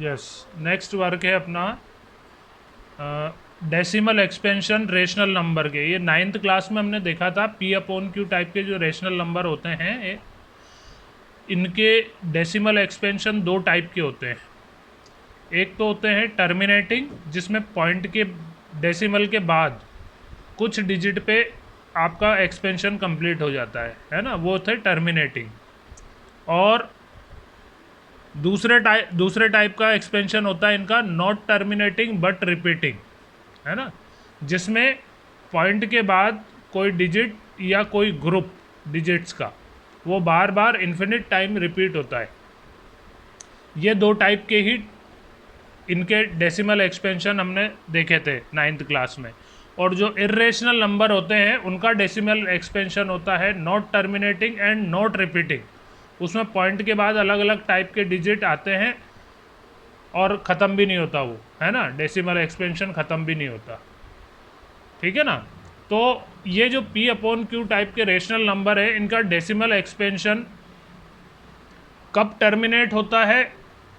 Yes, next work है अपना decimal expansion rational number के। ये 9th क्लास में हमने देखा था पी अपॉन क्यू टाइप के जो रेशनल नंबर होते हैं इनके डेसिमल एक्सपेंशन दो टाइप के होते हैं। एक तो होते हैं टर्मिनेटिंग, जिसमें पॉइंट के डेसिमल के बाद कुछ डिजिट पे आपका एक्सपेंशन कंप्लीट हो जाता है ना, वो थे टर्मिनेटिंग। और दूसरे टाइप का एक्सपेंशन होता है इनका नॉट टर्मिनेटिंग बट रिपीटिंग, है ना, जिसमें पॉइंट के बाद कोई डिजिट या कोई ग्रुप डिजिट्स का वो बार बार इन्फिनिट टाइम रिपीट होता है। ये दो टाइप के ही इनके डेसिमल एक्सपेंशन हमने देखे थे 9th क्लास में। और जो इर्रेशनल नंबर होते हैं उनका डेसिमल एक्सपेंशन होता है not terminating and not repeating. उसमें पॉइंट के बाद अलग अलग टाइप के डिजिट आते हैं और ख़त्म भी नहीं होता वो, है ना, डेसिमल एक्सपेंशन ख़त्म भी नहीं होता। ठीक है ना। तो ये जो पी अपॉन क्यू टाइप के रेशनल नंबर है इनका डेसिमल एक्सपेंशन कब टर्मिनेट होता है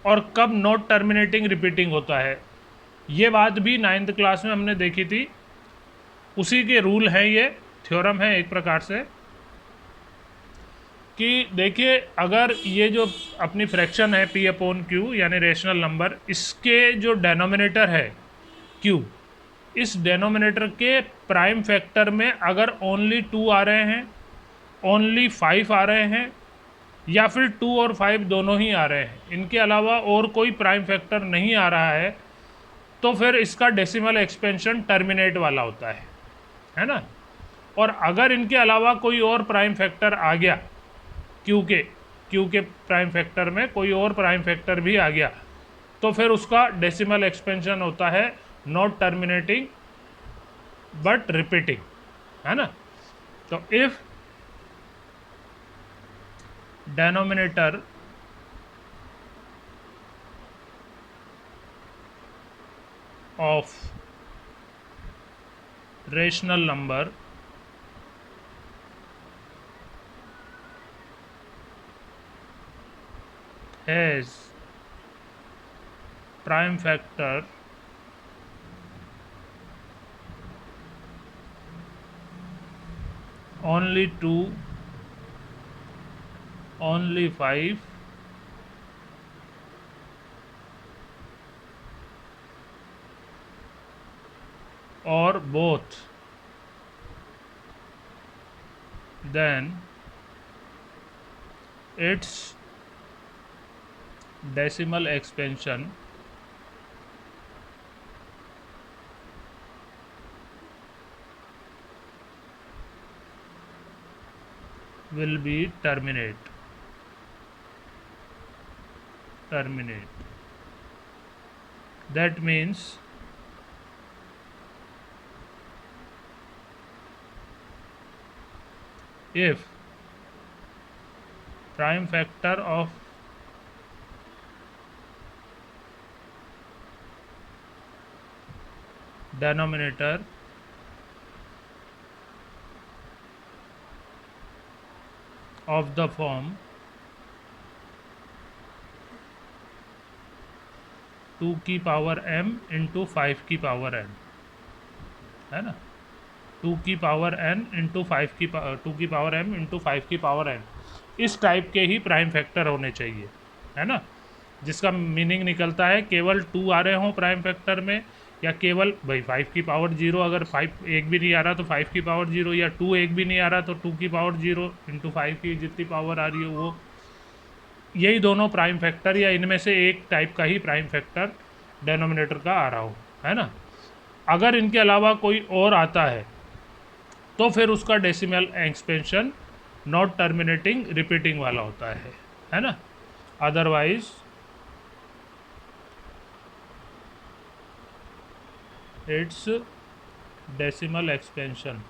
और कब नॉट टर्मिनेटिंग रिपीटिंग होता है, ये बात भी 9th क्लास में हमने देखी थी। उसी के रूल हैं, ये थ्योरम है एक प्रकार से कि देखिए अगर ये जो अपनी फ्रैक्शन है पी अपॉन क्यू यानी रेशनल नंबर, इसके जो डेनोमिनेटर है क्यू, इस डेनोमिनेटर के प्राइम फैक्टर में अगर ओनली 2 आ रहे हैं, ओनली 5 आ रहे हैं, या फिर 2 और 5 दोनों ही आ रहे हैं, इनके अलावा और कोई प्राइम फैक्टर नहीं आ रहा है, तो फिर इसका डेसिमल एक्सपेंशन टर्मिनेट वाला होता है ना। और अगर इनके अलावा कोई और प्राइम फैक्टर आ गया, क्यू के प्राइम फैक्टर में कोई और प्राइम फैक्टर भी आ गया, तो फिर उसका डेसिमल एक्सपेंशन होता है नॉट टर्मिनेटिंग बट रिपीटिंग, है ना। तो if denominator of rational number has prime factor only 2, only 5, or both, then its decimal expansion will be terminate. That means if prime factor of denominator of the form 2 की power m into 5 की power n, है ना, 2 की power n into 5 की 2 की power m into 5 की power n, इस type के ही प्राइम फैक्टर होने चाहिए, है ना। जिसका मीनिंग निकलता है केवल 2 आ रहे हों प्राइम फैक्टर में, या केवल भाई 5 की पावर 0, अगर 5 एक भी नहीं आ रहा तो 5 की पावर 0, या 2 एक भी नहीं आ रहा तो 2 की पावर 0 इंटू 5 की जितनी पावर आ रही है वो, यही दोनों प्राइम फैक्टर या इनमें से एक टाइप का ही प्राइम फैक्टर डेनोमिनेटर का आ रहा हो, है ना। अगर इनके अलावा कोई और आता है तो फिर उसका decimal expansion not terminating repeating वाला होता है ना। Otherwise it's decimal expansion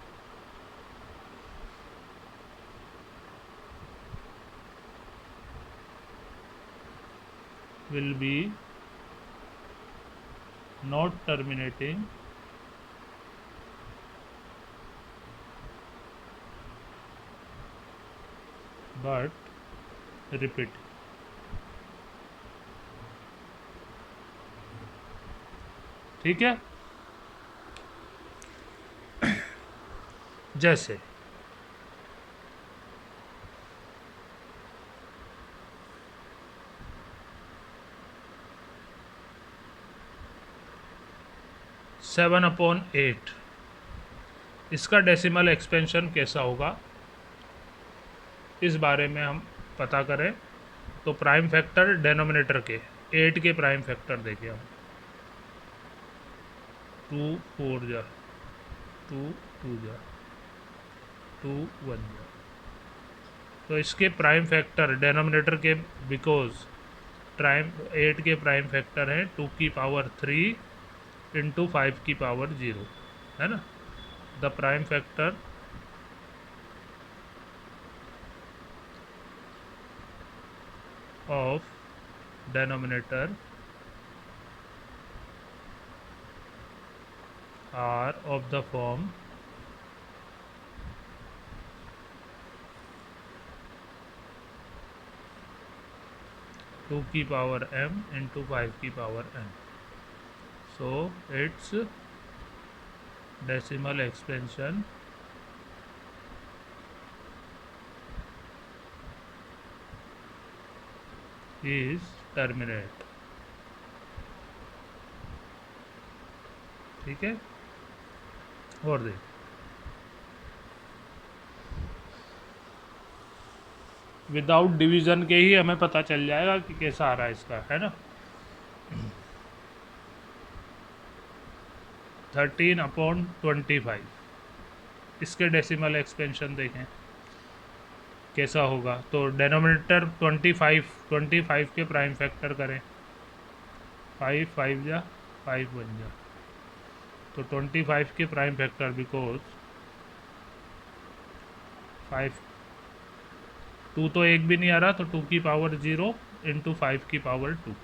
will be not terminating but repeating. ठीक है, जैसे सेवन अपॉन एट, इसका डेसिमल एक्सपेंशन कैसा होगा, इस बारे में हम पता करें। तो प्राइम फैक्टर डेनोमिनेटर के 8 के प्राइम फैक्टर देखें हम, 2 4 जा, 2 2 जा, 2 1 जा। तो इसके प्राइम फैक्टर डेनोमिनेटर के, बिकॉज प्राइम 8 के प्राइम फैक्टर हैं 2 की पावर 3 इंटू 5 की पावर 0, है ना। The prime factor of denominator are of the form 2 की पावर m into 5 की power n. So its decimal expansion is terminate. ठीक है, और देख विदाउट डिवीज़न के ही हमें पता चल जाएगा कि कैसा आ रहा है इसका, है ना। 13/25, इसके डेसिमल एक्सपेंशन देखें कैसा होगा। तो डेनोमिनेटर 25 के प्राइम फैक्टर करें, 5 5 जा, 5 1 जा। तो 25 के प्राइम फैक्टर, बिकॉज 5 2 तो एक भी नहीं आ रहा, तो 2 की पावर 0 इंटू 5 की power 2,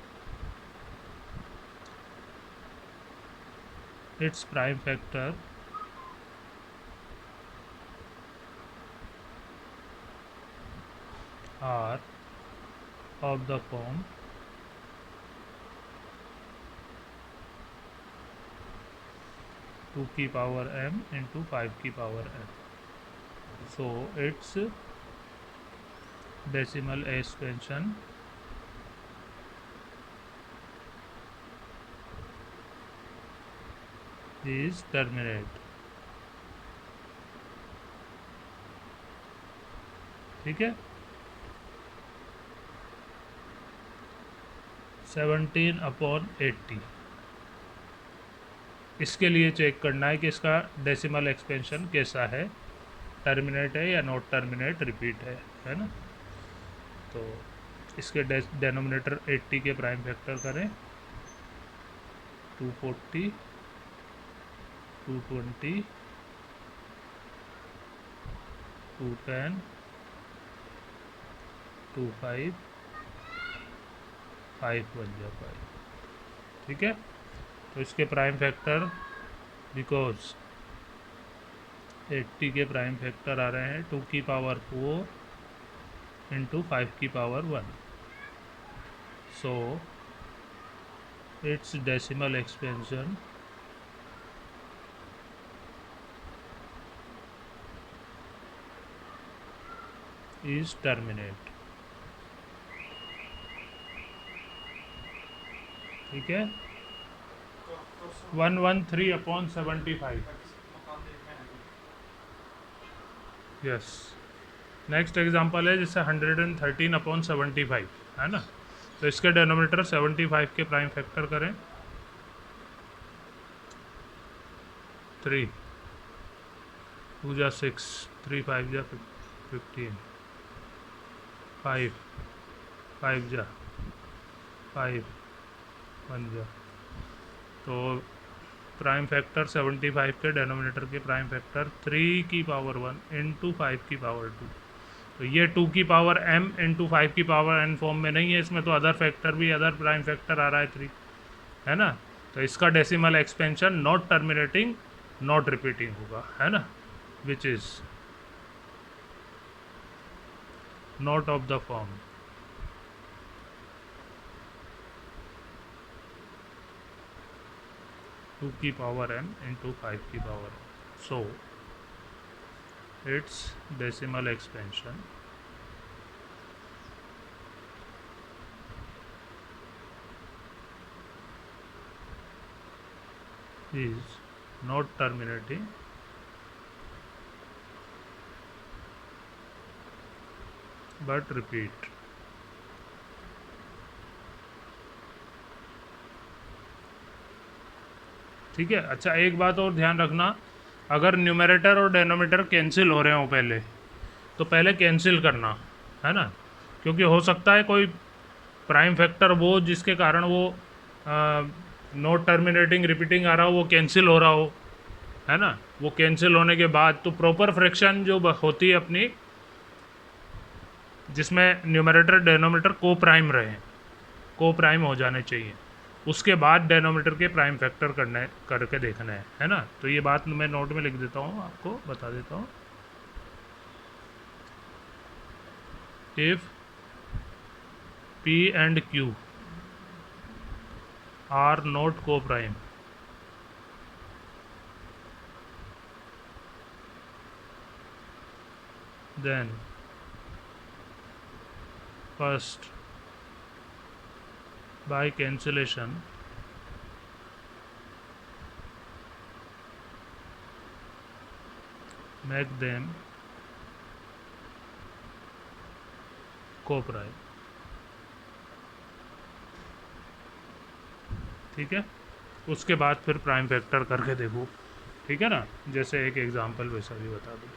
it's prime factor are of the form 2 की पावर m इंटू 5 की power n. So its decimal expansion is terminate. ठीक है, 17/80, इसके लिए चेक करना है कि इसका डेसिमल एक्सपेंशन कैसा है, टर्मिनेट है या नॉट टर्मिनेट, रिपीट है ना। तो इसके डेनोमिनेटर 80 के प्राइम फैक्टर करें, 240 220 210 25 5 बन जा 5, ठीक है। तो इसके प्राइम फैक्टर, बिकॉज 80 के प्राइम फैक्टर आ रहे हैं 2 की पावर 4 इंटू 5 की power 1. So it's decimal expansion is terminate, ठीक है। 113/75, यस। नेक्स्ट एग्जांपल है जिससे 113/75, है ना। तो इसके डेनोमिनेटर 75 के प्राइम फैक्टर करें, 3 2 जा 6, 3 5 जा 15, 5 5 जा 5 1 जा। तो प्राइम फैक्टर 75 के डेनोमिनेटर के प्राइम फैक्टर 3 की पावर 1 इंटू 5 की पावर 2। तो ये 2 की पावर m इंटू 5 की पावर n फॉर्म में नहीं है, इसमें तो अदर फैक्टर भी, अदर प्राइम फैक्टर आ रहा है 3, है ना। तो इसका decimal expansion not terminating not repeating होगा, है ना, which is not of the form 2 की पावर n इंटू 5 की power n. So its decimal expansion is not terminating but repeat. ठीक है. अच्छा, एक बात और ध्यान रखना, अगर न्यूमरेटर और डेनोमीटर कैंसिल हो रहे हो पहले, तो पहले कैंसिल करना, है ना, क्योंकि हो सकता है कोई प्राइम फैक्टर वो जिसके कारण वो नॉट टर्मिनेटिंग रिपीटिंग आ रहा हो वो कैंसिल हो रहा हो, है ना. वो कैंसिल होने के बाद तो प्रॉपर फ्रैक्शन जो होती है अपनी, जिसमें न्यूमरेटर डेनोमीटर को प्राइम रहे, को प्राइम हो जाने चाहिए, उसके बाद डेनोमीटर के प्राइम फैक्टर करके देखना है ना. तो ये बात मैं नोट में लिख देता हूँ, आपको बता देता हूँ. If P and Q are not co-prime, then first by cancellation make them co-prime. ठीक है. उसके बाद फिर प्राइम फैक्टर करके देखो, ठीक है ना, जैसे एक एग्जांपल वैसा भी बता दूँ.